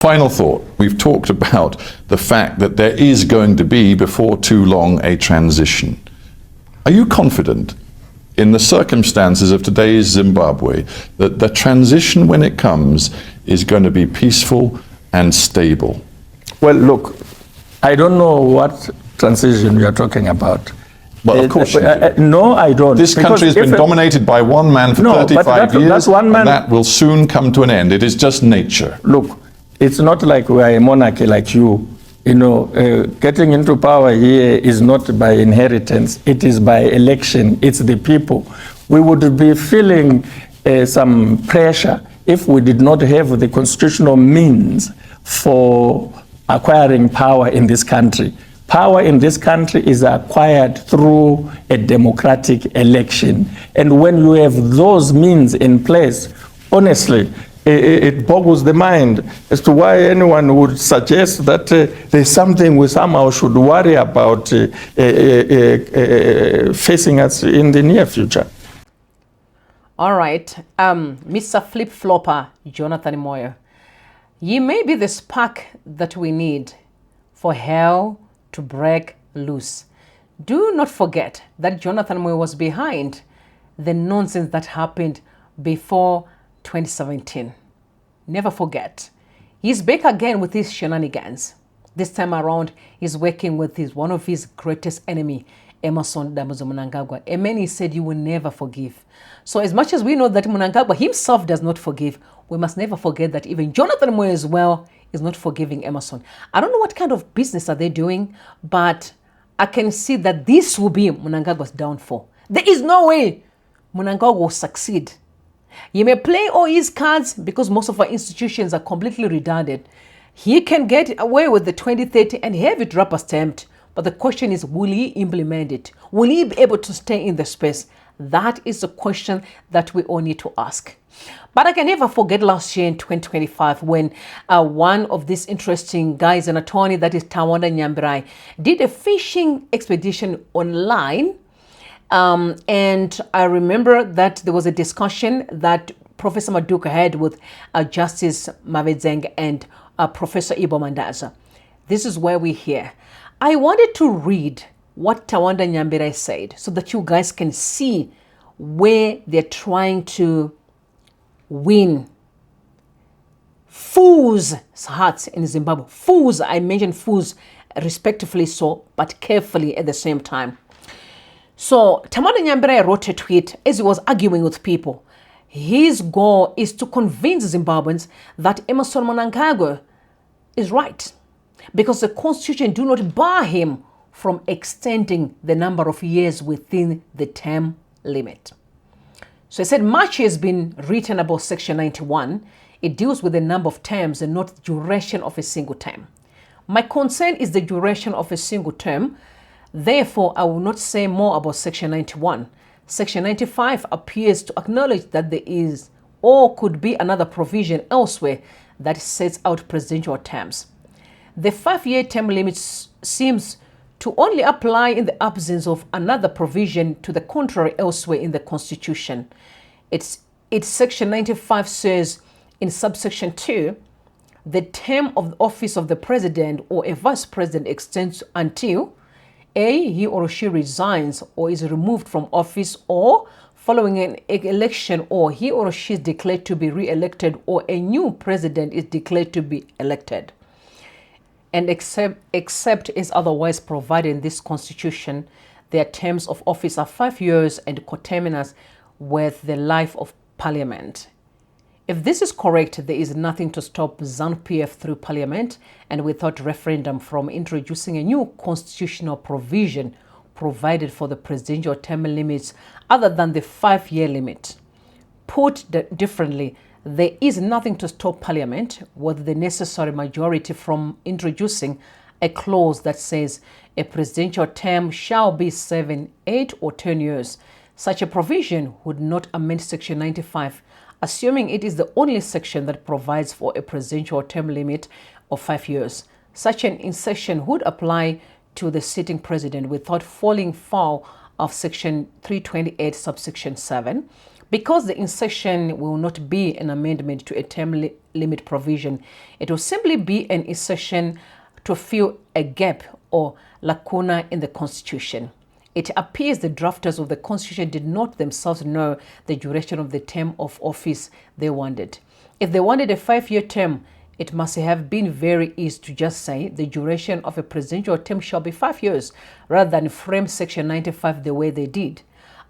Final thought. We've talked about the fact that there is going to be, before too long, a transition. Are you confident, in the circumstances of today's Zimbabwe, that the transition, when it comes, is going to be peaceful and stable? Well, look, I don't know what transition you're talking about. Well, of course you do. No, I don't. This country has been dominated by one man for 35 years, that's one man, and that will soon come to an end. It is just nature. Look, it's not like we are a monarchy like you. You know, getting into power here is not by inheritance. It is by election. It's the people. We would be feeling some pressure if we did not have the constitutional means for acquiring power in this country. Power in this country is acquired through a democratic election. And when you have those means in place, honestly, it boggles the mind as to why anyone would suggest that there's something we somehow should worry about facing us in the near future. All right, Mr. Flip-Flopper, Jonathan Moyo, you may be the spark that we need for hell to break loose. Do not forget that Jonathan Moyo was behind the nonsense that happened before 2017. Never forget. He's back again with his shenanigans. This time around, he's working with one of his greatest enemy, Emmerson Mnangagwa, a man he said you will never forgive. So as much as we know that Mnangagwa himself does not forgive, we must never forget that even Jonathan Moyo as well is not forgiving Emmerson. I don't know what kind of business are they doing, but I can see that this will be Mnangagwa's downfall. There is no way Mnangagwa will succeed. He may play all his cards because most of our institutions are completely redundant. He can get away with the 2030 and have it rubber stamped, but the question is, will he implement it? Will he be able to stay in the space? That is the question that we all need to ask. But I can never forget last year in 2025 when one of these interesting guys, an attorney, that is Tawanda Nyambirai, did a fishing expedition online. And I remember that there was a discussion that Professor Maduka had with Justice Mavedzeng and Professor Ibo Mandaza. This is where we're here. I wanted to read what Tawanda Nyambirai said so that you guys can see where they're trying to win fools' hearts in Zimbabwe. Fools, I mentioned fools respectively so, but carefully at the same time. So Tawanda Nyambirai wrote a tweet as he was arguing with people. His goal is to convince Zimbabweans that Emmerson Mnangagwa is right, because the constitution do not bar him from extending the number of years within the term limit. So he said much has been written about Section 91. It deals with the number of terms and not the duration of a single term. My concern is the duration of a single term. Therefore, I will not say more about Section 91. Section 95 appears to acknowledge that there is or could be another provision elsewhere that sets out presidential terms. The 5-year term limit seems to only apply in the absence of another provision to the contrary elsewhere in the Constitution. It's Section 95 says in subsection 2, the term of the office of the president or a vice president extends until A, he or she resigns or is removed from office, or following an election, or he or she is declared to be re-elected, or a new president is declared to be elected. And except as otherwise provided in this Constitution, their terms of office are 5 years and coterminous with the life of Parliament. If this is correct, there is nothing to stop ZANU-PF through Parliament and without referendum from introducing a new constitutional provision provided for the presidential term limits other than the 5-year limit. Put differently, there is nothing to stop Parliament with the necessary majority from introducing a clause that says a presidential term shall be 7, 8, or 10 years. Such a provision would not amend Section 95, assuming it is the only section that provides for a presidential term limit of 5 years. Such an insertion would apply to the sitting president without falling foul of Section 328, subsection 7, Because the insertion will not be an amendment to a term limit provision, it will simply be an insertion to fill a gap or lacuna in the Constitution. It appears the drafters of the Constitution did not themselves know the duration of the term of office they wanted. If they wanted a 5-year term, it must have been very easy to just say the duration of a presidential term shall be 5 years, rather than frame Section 95 the way they did.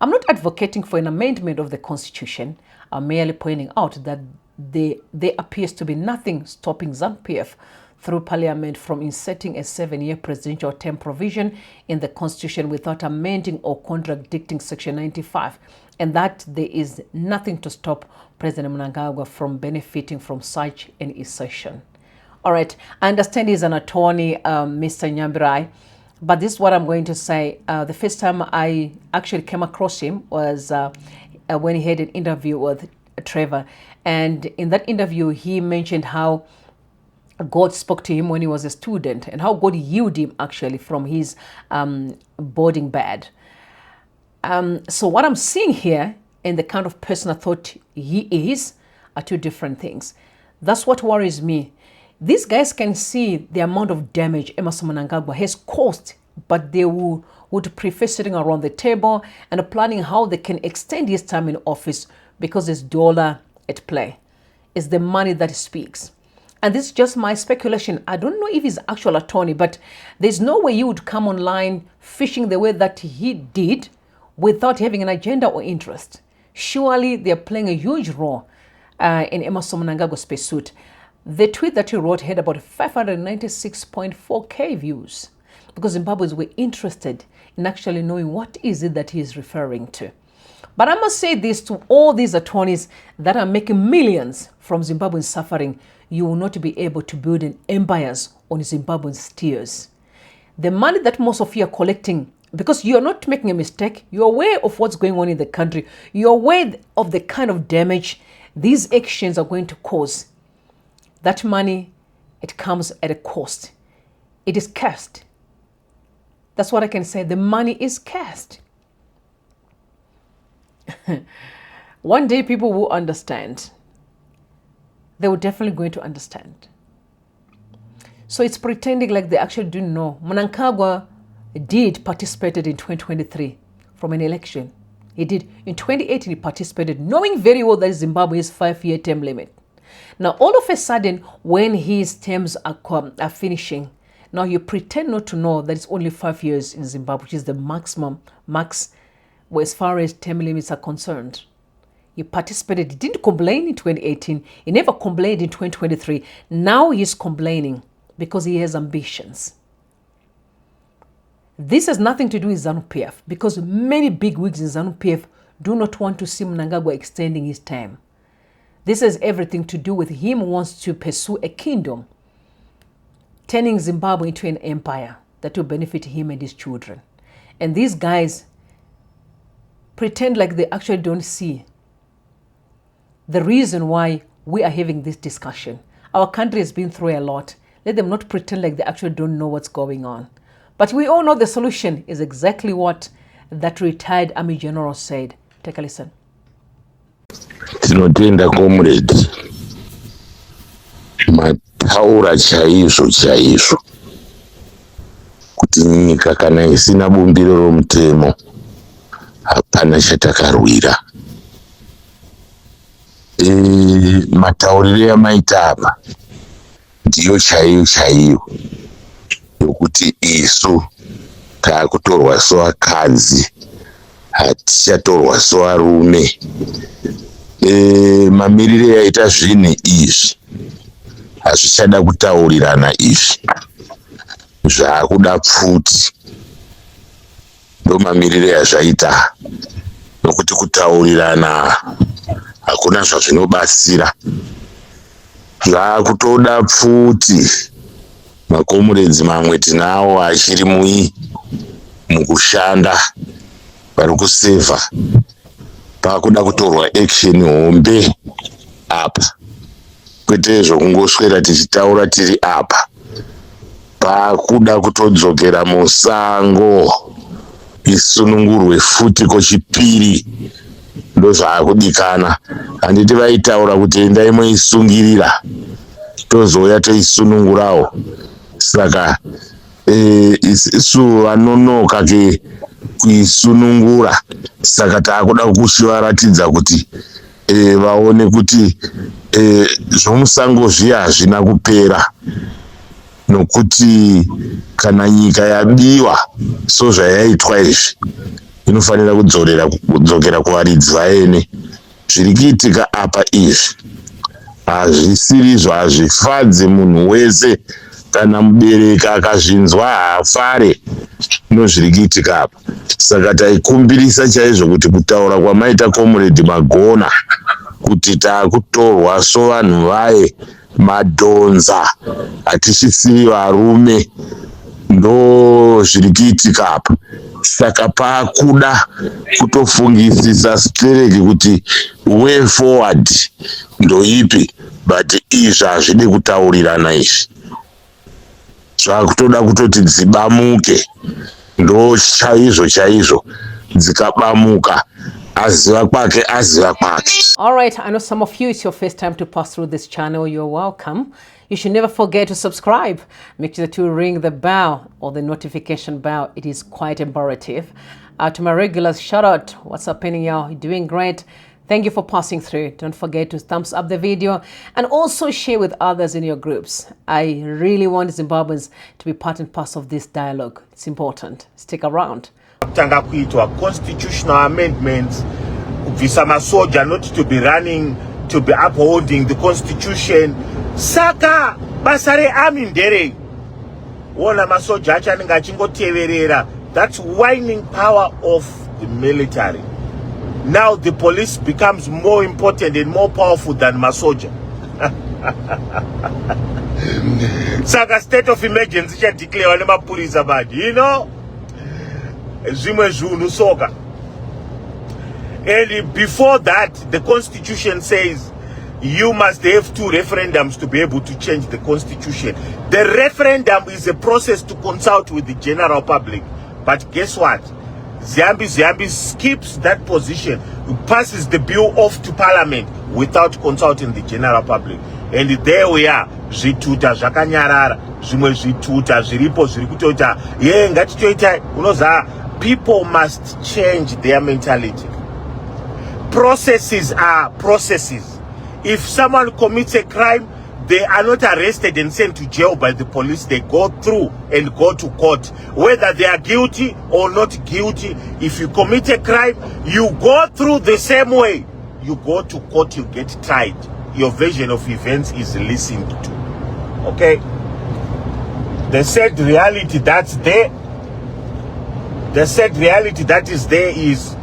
I'm not advocating for an amendment of the Constitution. I'm merely pointing out that there appears to be nothing stopping ZANU-PF through Parliament from inserting a 7-year presidential term provision in the Constitution without amending or contradicting Section 95, and that there is nothing to stop President Mnangagwa from benefiting from such an insertion. All right, I understand he's an attorney, Mr. Nyambirai, but this is what I'm going to say. The first time I actually came across him was when he had an interview with Trevor, and in that interview he mentioned how God spoke to him when he was a student and how God healed him actually from his boarding bed. So what I'm seeing here and the kind of person I thought he is are two different things. That's what worries me. These guys can see the amount of damage Emmerson Mnangagwa has caused, but they would prefer sitting around the table and planning how they can extend his time in office because there's dollar at play. It's the money that speaks. And this is just my speculation. I don't know if he's actual attorney, but there's no way you would come online fishing the way that he did without having an agenda or interest. Surely they're playing a huge role in Emmerson Mnangagwa's pursuit. The tweet that he wrote had about 596.4k views because Zimbabweans were interested in actually knowing what is it that he is referring to. But I must say this to all these attorneys that are making millions from Zimbabwean suffering: you will not be able to build an empires on Zimbabweans' tears. The money that most of you are collecting, because you are not making a mistake, you're aware of what's going on in the country, you're aware of the kind of damage these actions are going to cause. That money, it comes at a cost. It is cast. That's what I can say. The money is cast. One day people will understand. They were definitely going to understand. So it's pretending like they actually didn't know. Mnangagwa did participated in 2023 from an election. He did. In 2018, he participated, knowing very well that Zimbabwe's 5-year term limit. Now, all of a sudden, when his terms are finishing, now you pretend not to know that it's only 5 years in Zimbabwe, which is the max as far as term limits are concerned. He participated. He didn't complain in 2018. He never complained in 2023. Now he's complaining because he has ambitions. This has nothing to do with ZANU-PF because many big wigs in ZANU-PF do not want to see Mnangagwa extending his term. This has everything to do with him wants to pursue a kingdom, turning Zimbabwe into an empire that will benefit him and his children. And these guys pretend like they actually don't see the reason why we are having this discussion. Our country has been through a lot. Let them not pretend like they actually don't know what's going on. But we all know the solution is exactly what that retired Army General said. Take a listen. Tinotenda comrades mataura chaizvo kuti nyika kana isina bumbiro romutemo hapana chatakarwira. Matauriro amaita apa ndiyo chaiyo yokuti isu taakutorwa seakadzi, hatichatorwa sevarume. Mamiriro yaita zvinhu izvi hazvichada kutaurirana, izvi zvaakuda pfuti. Ndo mamiriro yazvaita, nokuti kutaurirana hakuna zvazvinobatsira. Zvaakutoda pfuti. Makomuredzi mamwe tinawo achiri mukushanda, vari kusevha. Paakuda kutorwa action hombe apa, kwete zvokungoswera tichitaura tiri apa. Paakuda kutodzokera musango, isunungurwe futi kochipiri ndozvaakudikana. Handiti vaitaura kuti endai moisungirira tozouya toisunungurawo. Saka isu vanonoka ke kuisunungura, saka taakuda kushivaratidza kuti vaone kuti zvomusango zviya hazvina kupera, nokuti kana nyika yabiwa so zvayaitwa izvi inofanira kudzokera kuvaridzi vaene. Zviri kuitika apa izvi hazvisirizvo, hazvifadze munhu wese. Kana mubereki akazvinzwa haafare nozviri kuitika apa. Saka taikumbirisa chaizvo kuti kutaura kwamaita Comrade Magona kuti taakutorwa so vanhu vaye madhonza, hatisisiri varume, ndo zviri kuitika apa. Saka paakuda kutofungisisa straight kuti way forward ndoipi, but izvi hazvidi kutaurirana izvi. Zvakutoda kutoti dzibamuke, ndo chaizvo dzikabamuka, aziva kwake. All right, I know some of you, it's your first time to pass through this channel. You're welcome. You should never forget to subscribe. Make sure that you ring the bell or the notification bell. It is quite imperative. To my regulars, shout out. What's happening, y'all? You're doing great. Thank you for passing through. Don't forget to thumbs up the video and also share with others in your groups. I really want Zimbabweans to be part and parcel of this dialogue. It's important. Stick around. Tanga kuitwa constitutional amendments kubvisa masoja not to be running, to be upholding the constitution. Saka basa rearmy nderei? Wona masoja acho anenge achingoteverera. That's whining power of the military. Now the police becomes more important and more powerful than masoja. Saka state of emergency cha declare nemapurisa baji, you know, zvimwe zvinhu soka. And before that, the constitution says you must have 2 referendums to be able to change the constitution. The referendum is a process to consult with the general public. But guess what? Ziambi skips that position, passes the bill off to parliament without consulting the general public. And there we are. Zvituta zvakanyarara, zvimwe zvituta zviripo zviri kutoita ngatitoita. Unoza, people must change their mentality. Processes are processes. If someone commits a crime, they are not arrested and sent to jail by the police. They go through and go to court. Whether they are guilty or not guilty, if you commit a crime, you go through the same way. You go to court, you get tried. Your version of events is listened to. Okay? The sad reality that's there, the sad reality that is there is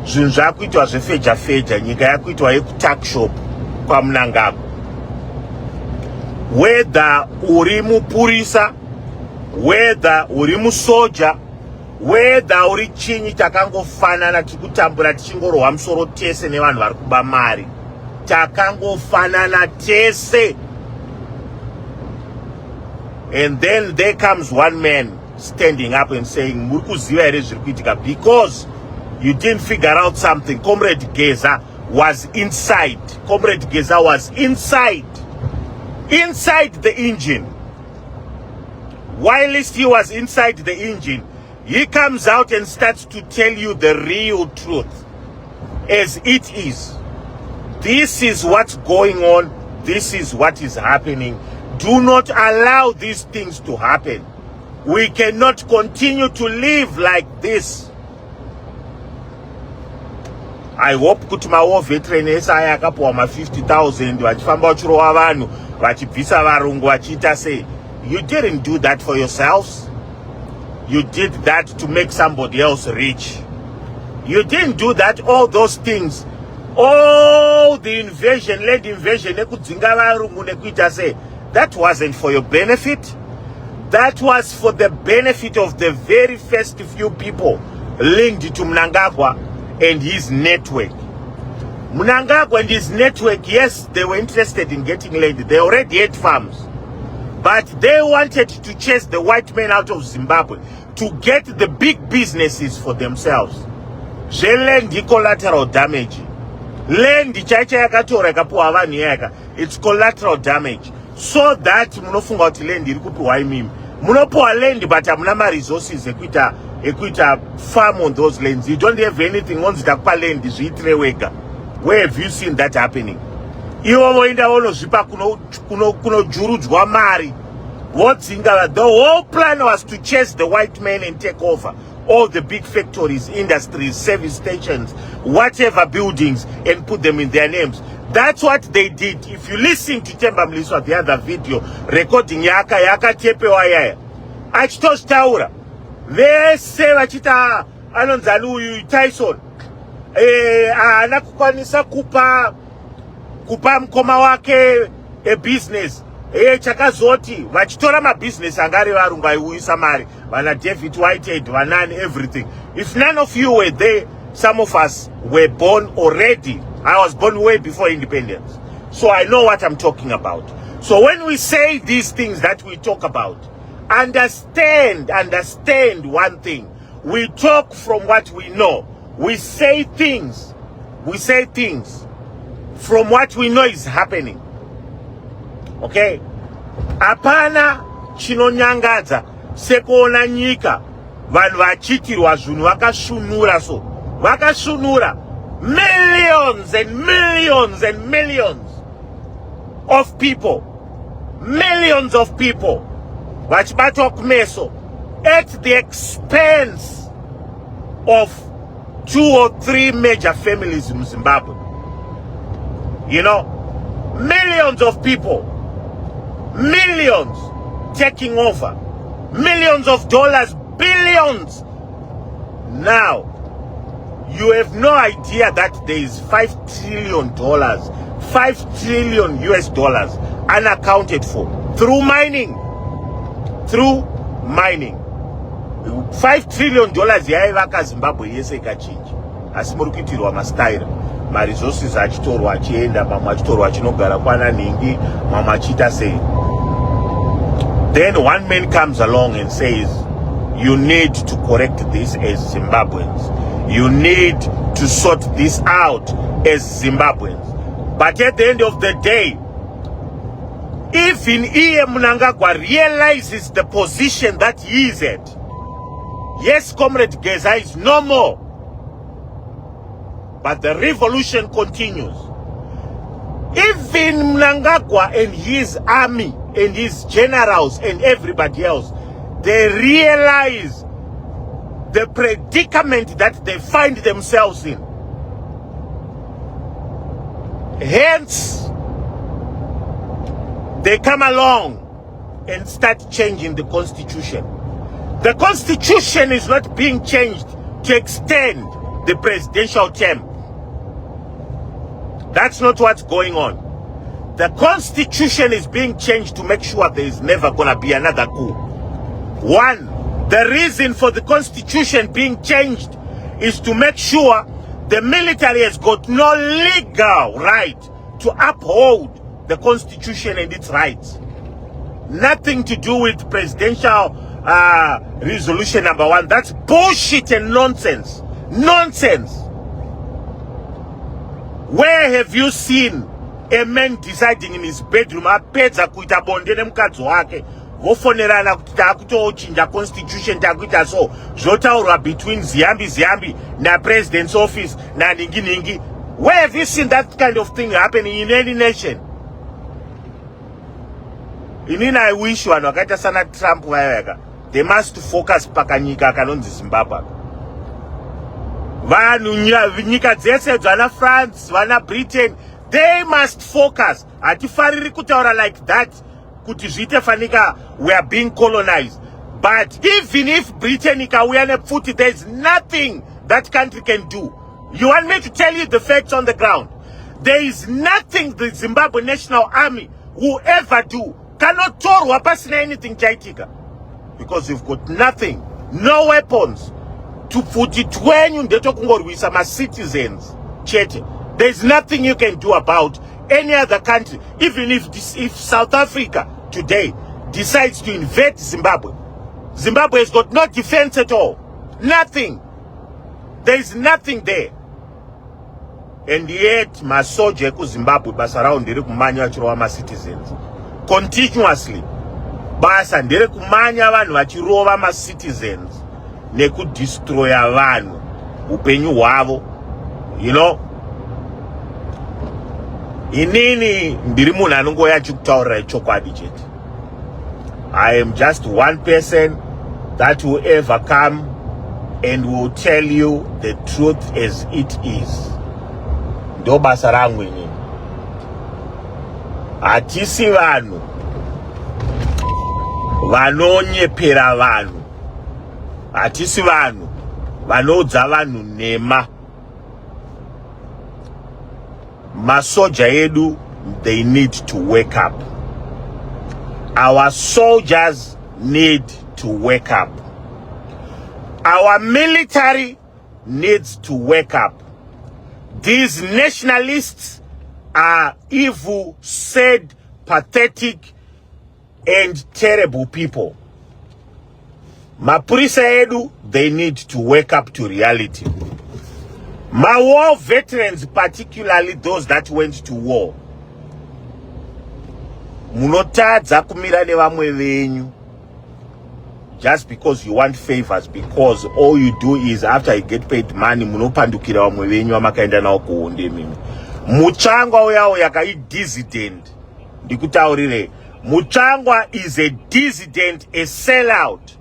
zvinhu zvakuitwa zvefeja nyika yakuitwa yekutuck shop kwa Mnangagwa. Whether uri mupurisa, whether uri musoja, whether uri chinyi takangofanana tikutambura tichingorohwa musoro tese nevanhu vari kuba mari, takangofanana tese. And then there comes one man standing up and saying muri kuziva here zviri kuitika, because you didn't figure out something. Comrade Geza was inside. Comrade Geza was inside the engine. Whilst he was inside the engine, he comes out and starts to tell you the real truth as it is. This is what's going on. This is what is happening. Do not allow these things to happen. We cannot continue to live like this. I hope kuti mawo veteran esa akapuwa ma 50,000 vachifamba vachirova vanhu vachibvisa varungu vachiita sei. You didn't do that for yourselves. You did that to make somebody else rich. You didn't do that, all those things. All the invasion, land invasion, nekudzinga varungu nekuita sei. That wasn't for your benefit. That was for the benefit of the very first few people linked to Mnangagwa and his network. Mnangagwa and his network, yes, they were interested in getting land. They already had farms. But they wanted to chase the white men out of Zimbabwe to get the big businesses for themselves. zveland collateral damage. Land chaicha yakatora ikapuwa vanhu yaka, it's collateral damage. So that munofunga kuti land iri kupiwa imimi, munopiwa land but hamuna ma-resources ekuita farm on those lands. You don't have anything onzi takupa land zviitire wega. Where have you seen that happening? Iwo voenda vonozvipa kunojurudzwa mari vodzinga. The whole plan was to chase the white man and take over all the big factories, industries, service stations, whatever buildings, and put them in their names. That's what they did. If you listen to Temba Mliswa, the other video recording yaka tepewa yaya achitotaura vese vachita anonzani uyu Tyson ana kukwanisa kupa mkoma wake a business chakazoti vachitora mabusiness angari varungu aiuyisa mari vana David Whitehead vanani everything. If none of you were there, some of us were born already. I was born way before independence, so I know what I'm talking about. So when we say these things that we talk about, understand one thing. We talk from what we know. We say things from what we know is happening. Okay? Apana chinonyangadza sekuona nyika vanhu vachitirwa zvinhu vakashunura millions and millions and millions of people vachibatwa kumeso at the expense of 2 or 3 major families in Zimbabwe. You know, millions of people, millions taking over, millions of dollars, billions. Now, you have no idea that there is $5 trillion, $5 trillion US dollars unaccounted for through mining. $5 trillion yaivaka Zimbabwe yese ikachinja. Asi muri kuitirwa mastaira. Ma-resources achitorwa achienda, mamwe achitorwa achinogara kwana ningi, mamwe achiita sei. Then one man comes along and says, you need to correct this as Zimbabweans. You need to sort this out as Zimbabweans. But at the end of the day, even Mnangagwa realizes the position that he is at. Yes, Comrade Geza is no more. But the revolution continues. Even Mnangagwa and his army and his generals and everybody else, they realize the predicament that they find themselves in. Hence, they come along and start changing the constitution. The constitution is not being changed to extend the presidential term. That's not what's going on. The constitution is being changed to make sure there is never going to be another coup. One, the reason for the constitution being changed is to make sure the military has got no legal right to uphold the constitution and its rights. Nothing to do with presidential resolution number 1. That's bullshit and nonsense. Nonsense. Where have you seen a man deciding in his bedroom apedza kuita bonde nemukadzi wake vofonerana kuti takutochinja constitution takuita so zvotaurwa between Ziyambi na president's office na ningi? Where have you seen that kind of thing happening in any nation? Inini I wish vanhu vakaita sana Trump vayaka, they must focus pakanyika kanonzi Zimbabwe. Vanhu nyika dzese dzana France, vana Britain, they must focus. Hatifariri kutaura like that kuti zvite fanika we are being colonized. But even if Britain ikauya nepfuti, there is nothing that country can do. You want me to tell you the facts on the ground? There is nothing the Zimbabwe National Army will ever do. Cannot torwa pasina anything chaitika. Because you've got nothing, no weapons. To put it when you ndetokungorwisa ma citizens chete. There's nothing you can do about any other country. Even if South Africa today decides to invade Zimbabwe, Zimbabwe has got no defense at all. Nothing. There is nothing there. And yet, masoja eku Zimbabwe basa rao ndere kumanya vachirova ma-citizens. Continuously. Basa ndere kumanya vanhu vachirova ma-citizens. Nekudestroya vanhu. Upenyu hwavo. You know? Inini ndiri munhu anongoya achikutaurira chokwadi chete. I am just one person that will ever come and will tell you the truth as it is. Ndo basa rangu inini. Hatisi vanhu vanonyepera vanhu. Hatisi vanhu vanoudza vanhu nhema. Masoja edu, they need to wake up. Our soldiers need to wake up. Our military needs to wake up. These nationalists are evil, sad, pathetic, and terrible people. Mapurisa edu, they need to wake up to reality. My war veterans, particularly those that went to war, munotadza kumira nevamwe venyu just because you want favors, because all you do is after you get paid money munopandukira vamwe venyu vamakaenda navo kuhonde mimi. Muchangwa uyao yakai dissident. Ndikutaurire, Muchangwa is a dissident, a sellout.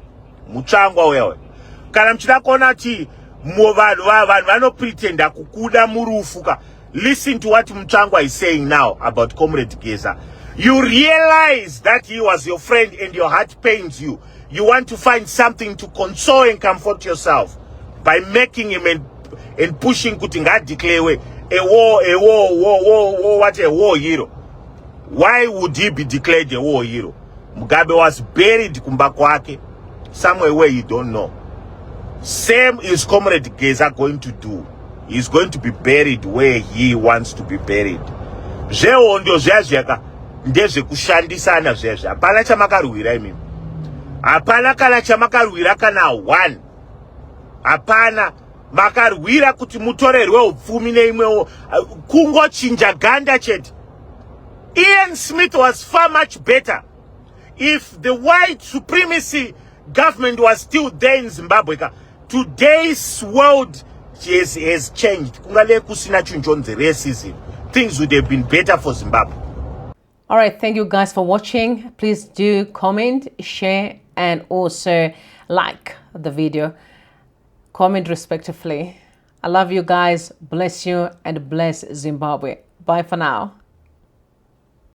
Muchangwa uyao. Kana mchida kona ti vanhu vanopretenda kukuda murufuka. Listen to what Muchangwa is saying now about Comrade Geza. You realize that he was your friend and your heart pains you. You want to find something to console and comfort yourself by making him and pushing Kutinga declare a war hero. Why would he be declared a war hero? Mugabe was buried kumbakwake somewhere where you don't know. Same is Comrade Geza going to do. He's going to be buried where he wants to be buried. Zvewo ndio zvazvaka ndezve kushandisana zvezve. Hapana chamakarwira imimi. Hapana kana chamakarwira kana one. Hapana makarwira kuti mutorerwe upfumi neimwewo kungochinja ganda chete. Ian Smith was far much better if the white supremacy government was still there in Zimbabwe. Today's world has changed. Racism. Things would have been better for Zimbabwe. All right, thank you guys for watching. Please do comment, share, and also like the video. Comment respectively. I love you guys. Bless you and bless Zimbabwe. Bye for now.